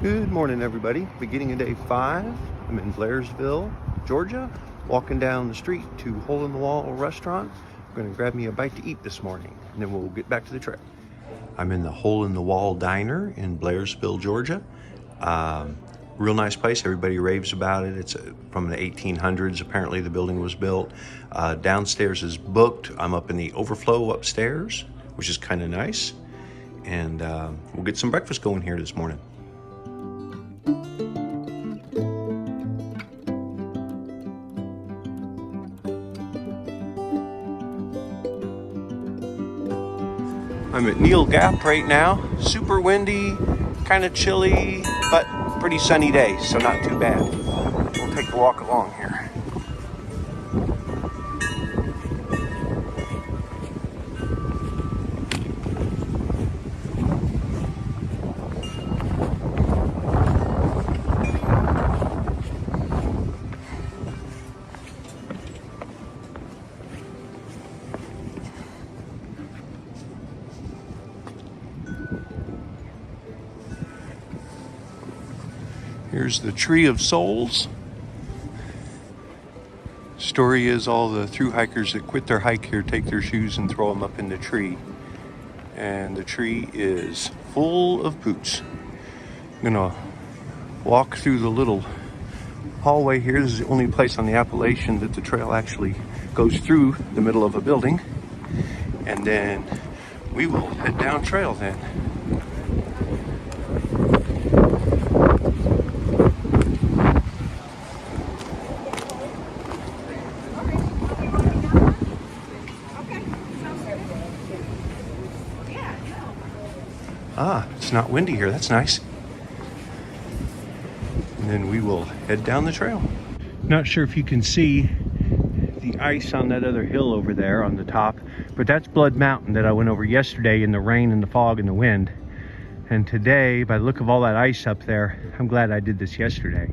Good morning, everybody. Beginning of day 5. I'm in Blairsville, Georgia, walking down the street to Hole in the Wall restaurant. I'm going to grab me a bite to eat this morning, and then we'll get back to the trail. I'm in the Hole in the Wall diner in Blairsville, Georgia. Real nice place. Everybody raves about it. It's from the 1800s. Apparently the building was built. Downstairs is booked. I'm up in the overflow upstairs, which is kind of nice. And we'll get some breakfast going here this morning. I'm at Neal Gap right now. Super windy, kind of chilly, but pretty sunny day, so not too bad. We'll take a walk along here. Here's the Tree of Souls. Story is all the thru hikers that quit their hike here take their shoes and throw them up in the tree. And the tree is full of poots. I'm gonna walk through the little hallway here. This is the only place on the Appalachian that the trail actually goes through the middle of a building. And then we will head down trail then. It's not windy here. That's nice. And then we will head down the trail. Not sure if you can see the ice on that other hill over there on the top, but that's Blood Mountain that I went over yesterday in the rain and the fog and the wind. And today, by the look of all that ice up there, I'm glad I did this yesterday.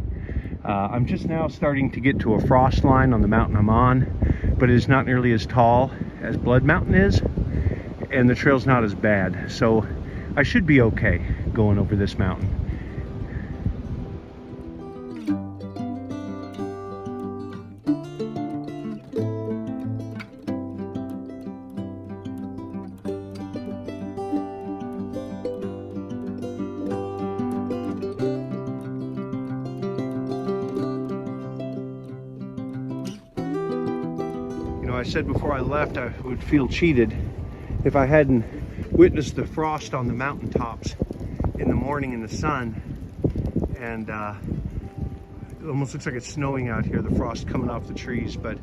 I'm just now starting to get to a frost line on the mountain I'm on, but it is not nearly as tall as Blood Mountain is, and the trail's not as bad. So I should be okay going over this mountain. You know, I said before I left I would feel cheated if I hadn't witnessed the frost on the mountaintops in the morning in the sun. And it almost looks like it's snowing out here, the frost coming off the trees, but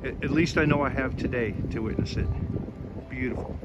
at least I know I have today to witness it. Beautiful.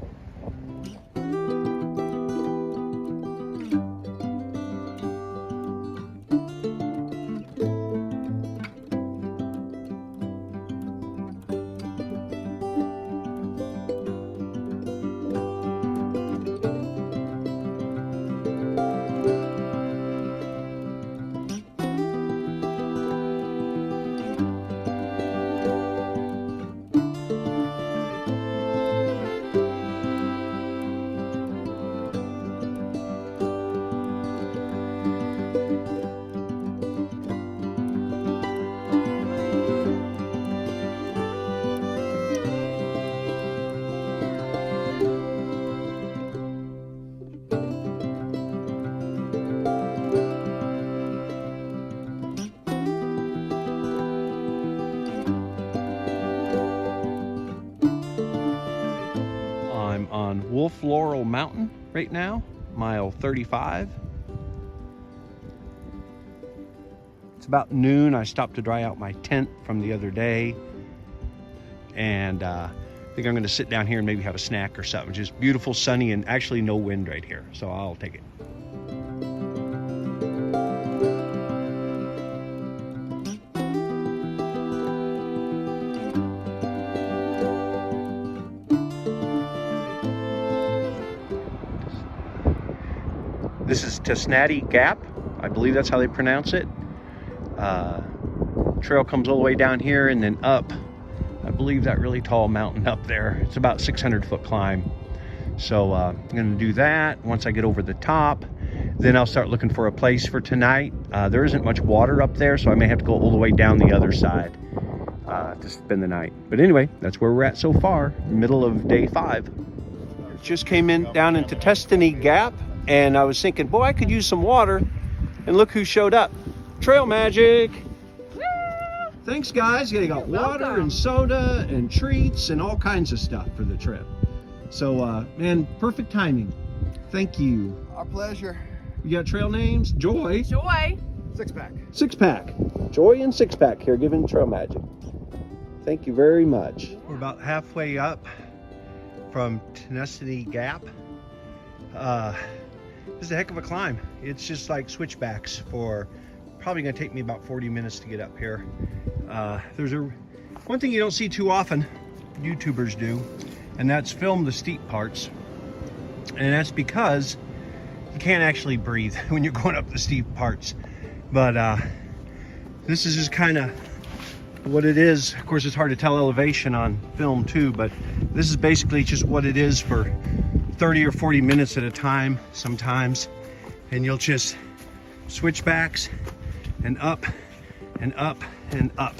On Wolf Laurel Mountain right now, mile 35. It's about noon. I stopped to dry out my tent from the other day, and I think I'm going to sit down here and maybe have a snack or something. Just beautiful, sunny, and actually no wind right here, so I'll take it. This is Tesnati Gap. I believe that's how they pronounce it. Trail comes all the way down here and then up. I believe that really tall mountain up there. It's about 600-foot climb. So I'm going to do that. Once I get over the top, Then I'll start looking for a place for tonight. There isn't much water up there, so I may have to go all the way down the other side to spend the night. But anyway, that's where we're at so far, middle of day 5. Just came in down into Destiny Gap, and I was thinking, boy, I could use some water. And look who showed up. Trail Magic. Woo! Thanks, guys. You got water and soda and treats and all kinds of stuff for the trip. So, man, perfect timing. Thank you. Our pleasure. You got trail names? Joy. Joy. 6-pack. 6-pack. Joy and 6-pack here giving Trail Magic. Thank you very much. We're about halfway up from Destiny Gap. This is a heck of a climb. It's just like switchbacks for probably gonna take me about 40 minutes to get up here. There's one thing you don't see too often, YouTubers do, and that's film the steep parts. And that's because you can't actually breathe when you're going up the steep parts. But this is just kind of what it is. Of course, it's hard to tell elevation on film too, but this is basically just what it is for 30 or 40 minutes at a time sometimes. And you'll just switch backs and up and up and up.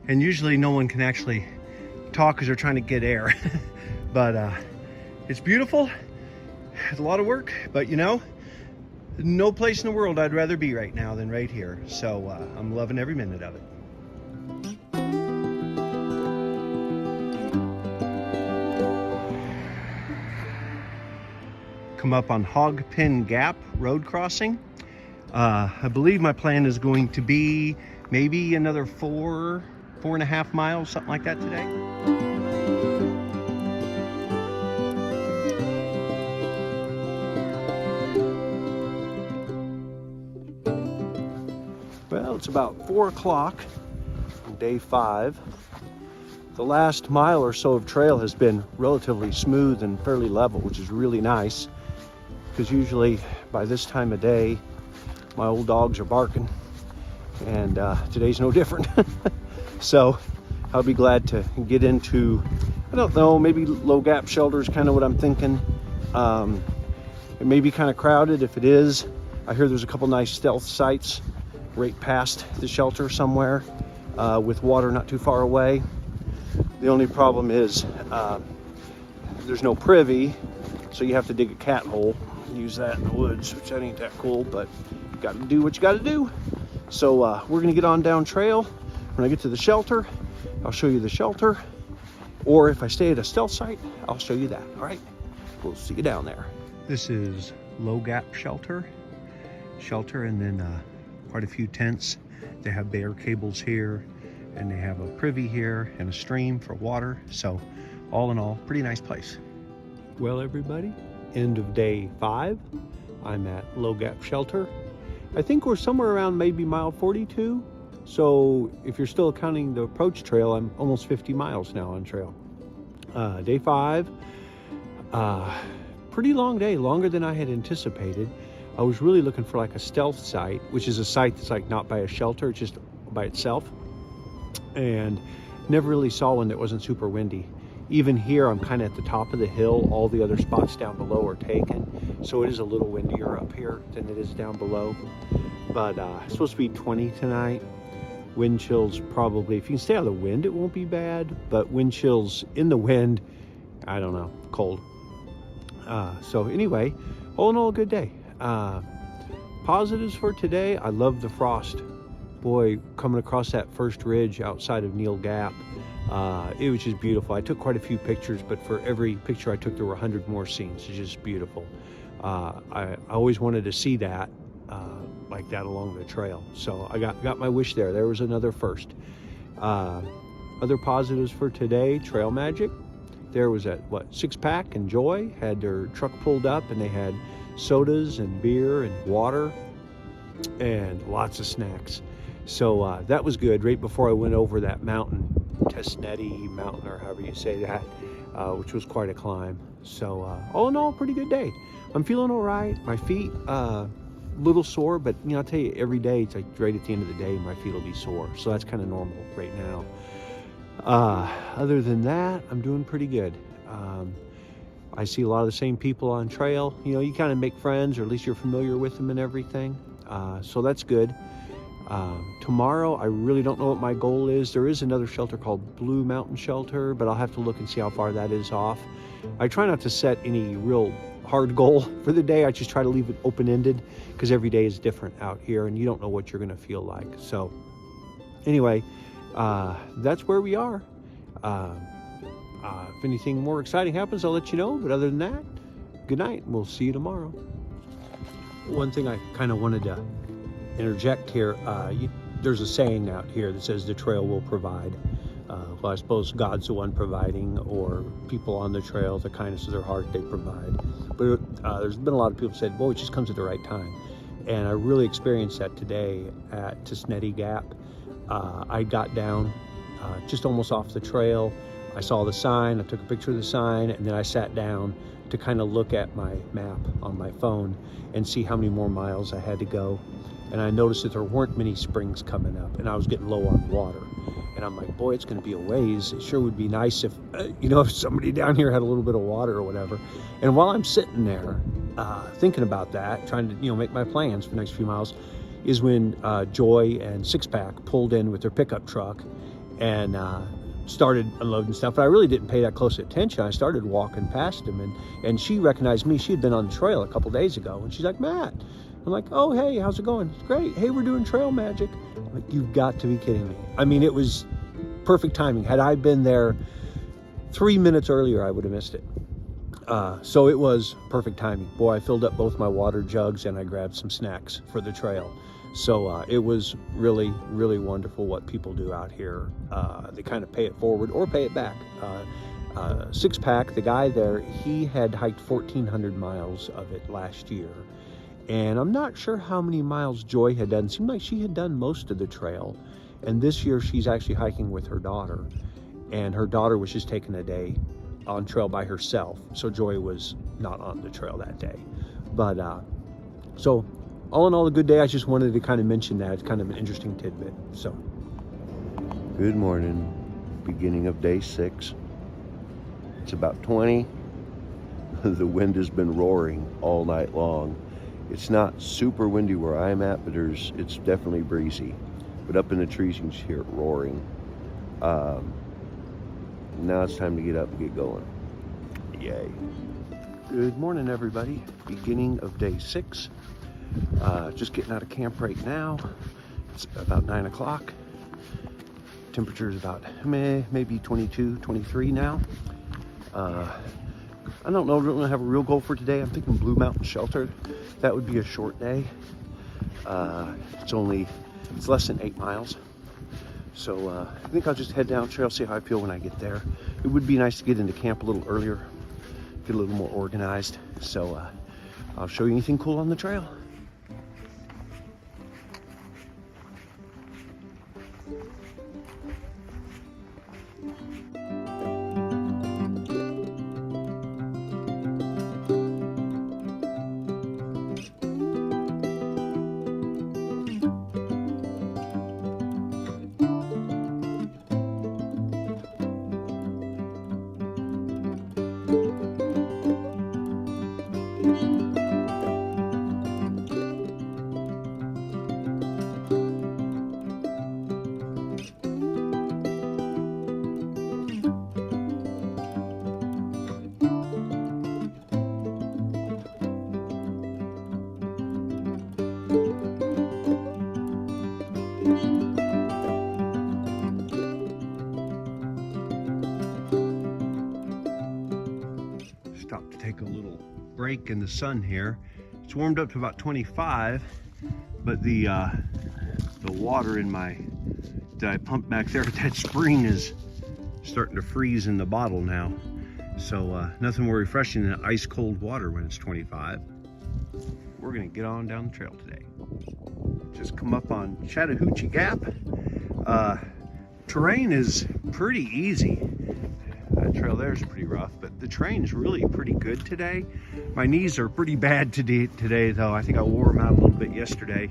And usually no one can actually talk because they're trying to get air. But it's beautiful. It's a lot of work, but you know, no place in the world I'd rather be right now than right here. So I'm loving every minute of it. Come up on Hogpen Gap road crossing. I believe my plan is going to be maybe another 4.5 miles, something like that today. Well, it's about 4 o'clock on day 5. The last mile or so of trail has been relatively smooth and fairly level, which is really nice, because usually by this time of day, my old dogs are barking, and today's no different. So I'll be glad to get into, I don't know, maybe low gap shelter is kind of what I'm thinking. It may be kind of crowded. If it is, I hear there's a couple nice stealth sites right past the shelter somewhere with water not too far away. The only problem is there's no privy, so you have to dig a cat hole and use that in the woods, which ain't that cool, but you got to do what you got to do. So we're gonna get on down trail. When I get to the shelter, I'll show you the shelter, or if I stay at a stealth site, I'll show you that. All right, we'll see you down there. This is low gap shelter, and then quite a few tents. They have bare cables here, and they have a privy here and a stream for water. So all in all, pretty nice place. Well, everybody, end of day 5. I'm at low gap shelter. I think we're somewhere around maybe mile 42. So if you're still counting the approach trail, I'm almost 50 miles now on trail. Day 5, pretty long day, longer than I had anticipated. I was really looking for like a stealth site, which is a site that's like not by a shelter, just by itself. And never really saw one that wasn't super windy. Even here, I'm kind of at the top of the hill. All the other spots down below are taken. So it is a little windier up here than it is down below. But it's supposed to be 20 tonight. Wind chills probably, if you can stay out of the wind, it won't be bad. But wind chills in the wind, I don't know, cold. So anyway, all in all, a good day. Positives for today, I love the frost. Boy, coming across that first ridge outside of Neal Gap, it was just beautiful. I took quite a few pictures, but for every picture I took, there were 100 more scenes. It's just beautiful. I always wanted to see that like that along the trail. So I got my wish there. There was another first. Other positives for today, Trail Magic. There was at 6-pack and Joy had their truck pulled up, and they had sodas and beer and water and lots of snacks. So that was good right before I went over that mountain, Tesneti Mountain, or however you say that, which was quite a climb. So all in all, pretty good day. I'm feeling all right. My feet little sore, but you know, I'll tell you, every day it's like right at the end of the day my feet will be sore, so that's kind of normal right now. Other than that, I'm doing pretty good. I see a lot of the same people on trail. You know, you kind of make friends, or at least you're familiar with them and everything. So that's good. Tomorrow, I really don't know what my goal is. There is another shelter called Blue Mountain Shelter, but I'll have to look and see how far that is off. I try not to set any real hard goal for the day. I just try to leave it open-ended, because every day is different out here and you don't know what you're going to feel like. So anyway, that's where we are. If anything more exciting happens, I'll let you know. But other than that, good night. We'll see you tomorrow. One thing I kind of wanted to interject here. There's a saying out here that says the trail will provide. Well, I suppose God's the one providing, or people on the trail, the kindness of their heart, they provide. But there's been a lot of people who said, boy, it just comes at the right time. And I really experienced that today at Tisnetti Gap. I got down just almost off the trail. I saw the sign, I took a picture of the sign, and then I sat down to kind of look at my map on my phone and see how many more miles I had to go. And I noticed that there weren't many springs coming up, and I was getting low on water. And I'm like, boy, it's going to be a ways. It sure would be nice if, if somebody down here had a little bit of water or whatever. And while I'm sitting there thinking about that, trying to, make my plans for the next few miles, is when Joy and Six Pack pulled in with their pickup truck and started unloading stuff. But I really didn't pay that close attention. I started walking past them, and she recognized me. She had been on the trail a couple days ago, and she's like, Matt. I'm like, oh, hey, how's it going? It's great. Hey, we're doing trail magic. I'm like, you've got to be kidding me. I mean, it was perfect timing. Had I been there 3 minutes earlier, I would have missed it. So it was perfect timing. Boy, I filled up both my water jugs and I grabbed some snacks for the trail. So it was really, really wonderful what people do out here. They kind of pay it forward or pay it back. Six Pack, the guy there, he had hiked 1,400 miles of it last year. And I'm not sure how many miles Joy had done. It seemed like she had done most of the trail. And this year she's actually hiking with her daughter. And her daughter was just taking a day on trail by herself. So Joy was not on the trail that day. But so all in all, a good day. I just wanted to kind of mention that. It's kind of an interesting tidbit. So good morning. Beginning of day 6. It's about 20. The wind has been roaring all night long. It's not super windy where I'm at, but it's definitely breezy. But up in the trees, you can just hear it roaring. Now it's time to get up and get going. Yay. Good morning, everybody. Beginning of day 6. Just getting out of camp right now. It's about 9 o'clock. Temperature is about maybe 22, 23 now. I don't really have a real goal for today. I'm thinking Blue Mountain Shelter. That would be a short day. It's less than 8 miles. So I think I'll just head down trail, see how I feel when I get there. It would be nice to get into camp a little earlier, get a little more organized. So I'll show you anything cool on the trail. Stopped to take a little break in the sun here. It's warmed up to about 25, but the water in that I pumped back there at that spring is starting to freeze in the bottle now. So nothing more refreshing than ice cold water when it's 25. We're gonna get on down the trail today. Just come up on Chattahoochee Gap. Terrain is pretty easy. That trail there is pretty rough, but the terrain's really pretty good today. My knees are pretty bad today though. I think I wore them out a little bit yesterday.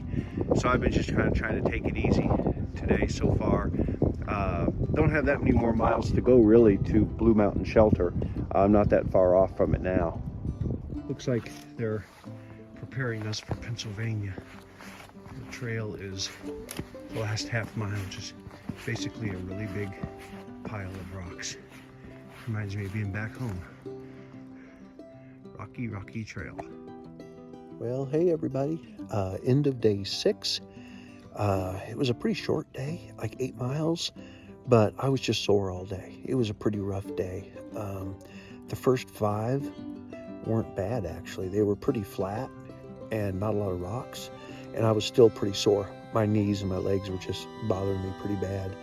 So I've been just kind of trying to take it easy today so far. Don't have that many more miles to go really to Blue Mountain Shelter. I'm not that far off from it now. Looks like they're preparing us for Pennsylvania. The trail is the last half mile, just basically a really big pile of rocks. Reminds me of being back home. Rocky, rocky trail. Well, hey everybody, end of day 6. It was a pretty short day, like 8 miles, but I was just sore all day. It was a pretty rough day. The first 5 weren't bad, actually. They were pretty flat and not a lot of rocks, and I was still pretty sore. My knees and my legs were just bothering me pretty bad.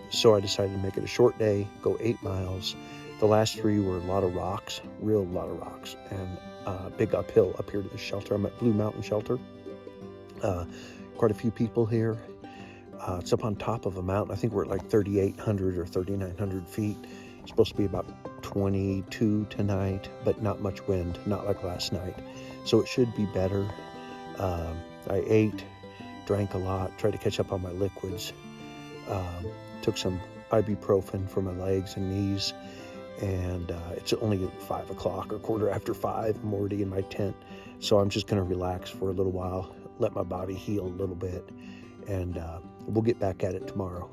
So I decided to make it a short day, go 8 miles. The last 3 were a lot of rocks, real lot of rocks, and big uphill up here to the shelter. I'm at Blue Mountain Shelter. Quite a few people here. It's up on top of a mountain. I think we're at like 3,800 or 3,900 feet. It's supposed to be about 22 tonight, but not much wind, not like last night. So it should be better. I ate, drank a lot, tried to catch up on my liquids. Took some ibuprofen for my legs and knees. And it's only 5 o'clock or 5:15. I'm already in my tent. So I'm just going to relax for a little while, let my body heal a little bit, and we'll get back at it tomorrow.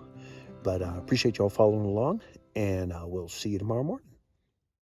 But appreciate y'all following along, and we'll see you tomorrow morning.